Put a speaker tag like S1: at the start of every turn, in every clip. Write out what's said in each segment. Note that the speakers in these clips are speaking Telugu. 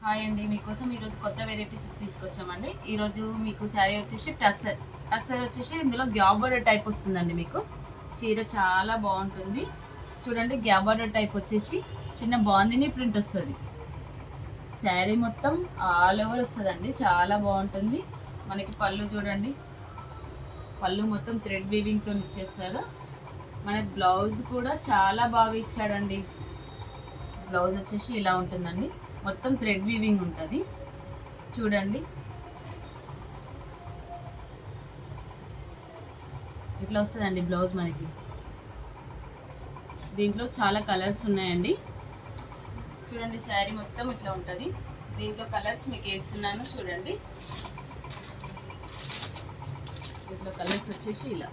S1: హాయ్ అండి, మీకోసం ఈరోజు కొత్త వెరైటీస్ తీసుకొచ్చామండి. ఈరోజు మీకు శారీ వచ్చేసి టస్సర్ వచ్చేసి ఇందులో గ్యాప్ బార్డర్ టైప్ వస్తుందండి. మీకు చీర చాలా బాగుంటుంది. చూడండి, గ్యాప్ బార్డర్ టైప్ వచ్చేసి చిన్న బాందిని ప్రింట్ వస్తుంది. శారీ మొత్తం ఆల్ ఓవర్ వస్తుందండి, చాలా బాగుంటుంది. మనకి పళ్ళు చూడండి, పళ్ళు మొత్తం థ్రెడ్ వీవింగ్తో ఇచ్చేస్తారు. మనకి బ్లౌజ్ కూడా చాలా బాగా ఇచ్చాడండి. బ్లౌజ్ వచ్చేసి ఇలా ఉంటుందండి, మొత్తం థ్రెడ్ వీవింగ్ ఉంటుంది. చూడండి, ఇట్లా వస్తుందండి బ్లౌజ్ మనకి. దీంట్లో చాలా కలర్స్ ఉన్నాయండి. చూడండి, శారీ మొత్తం ఇట్లా ఉంటుంది. దీంట్లో కలర్స్ మీకు వేస్తున్నాను చూడండి. దీంట్లో కలర్స్ వచ్చేసి ఇలా,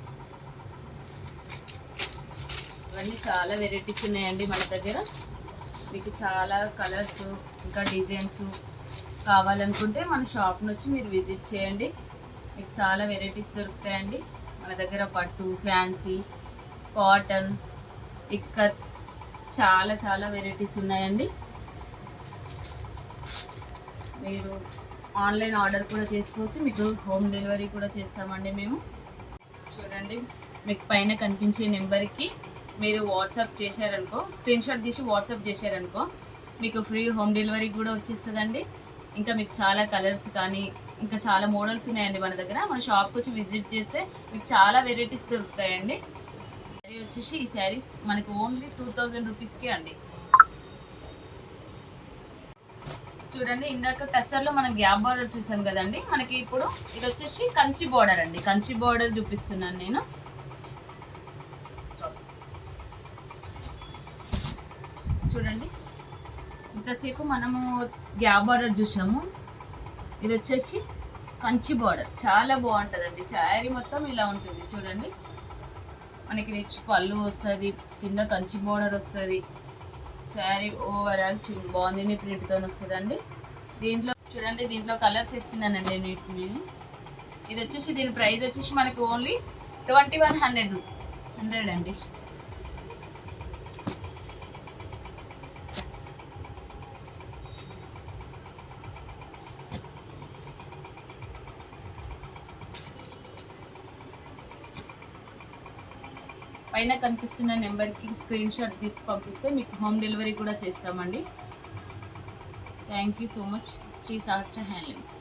S1: ఇవన్నీ చాలా వెరైటీస్ ఉన్నాయండి మన దగ్గర. మీకు చాలా కలర్స్ ఇంకా డిజైన్స్ కావాలనుకుంటే మన షాప్ని వచ్చి మీరు విజిట్ చేయండి. మీకు చాలా వెరైటీస్ దొరుకుతాయండి మన దగ్గర. పట్టు, ఫ్యాన్సీ, కాటన్, ఇక్కత్, చాలా చాలా వెరైటీస్ ఉన్నాయండి. మీరు ఆన్లైన్ ఆర్డర్ కూడా చేసుకోవచ్చు. మీకు హోమ్ డెలివరీ కూడా చేస్తామండి మేము. చూడండి, మీకు పైన కనిపించే నెంబర్కి మీరు వాట్సాప్ చేశారనుకో, స్క్రీన్ షాట్ తీసి వాట్సాప్ చేశారనుకో, మీకు ఫ్రీ హోమ్ డెలివరీ కూడా వచ్చేస్తుందండి. ఇంకా మీకు చాలా కలర్స్ కానీ ఇంకా చాలా మోడల్స్ ఉన్నాయండి మన దగ్గర. మన షాప్కి వచ్చి విజిట్ చేస్తే మీకు చాలా వెరైటీస్ దొరుకుతాయండి. శారీ వచ్చేసి ఈ శారీస్ మనకి ఓన్లీ 2000 రూపీస్కి అండి. చూడండి, ఇందాక టస్సర్లో మనం గ్యాప్ బార్డర్ చూసాం కదండి. మనకి ఇప్పుడు ఇది వచ్చేసి కంచి బార్డర్ అండి. కంచి బార్డర్ చూపిస్తున్నాను నేను. చూడండి, ఇంతసేపు మనము గ్యాప్ బార్డర్ చూసాము. ఇది వచ్చేసి కంచి బార్డర్, చాలా బాగుంటుందండి. శారీ మొత్తం ఇలా ఉంటుంది. చూడండి, మనకి రిచ్ పళ్ళు వస్తుంది, కింద కంచి బార్డర్ వస్తుంది. శారీ ఓవరాల్ బాగుంది, ప్రింట్తో వస్తుందండి. దీంట్లో చూడండి, దీంట్లో కలర్స్ ఇస్తున్నానండి నేను. ఇది వచ్చేసి దీని ప్రైస్ వచ్చేసి మనకి ఓన్లీ 2100 అండి. పైన కనిపిస్తున్న నెంబర్కి స్క్రీన్ షాట్ తీసి పంపిస్తే మీకు హోమ్ డెలివరీ కూడా చేస్తామండి. Thank you so much, Shri Sahasra handlooms.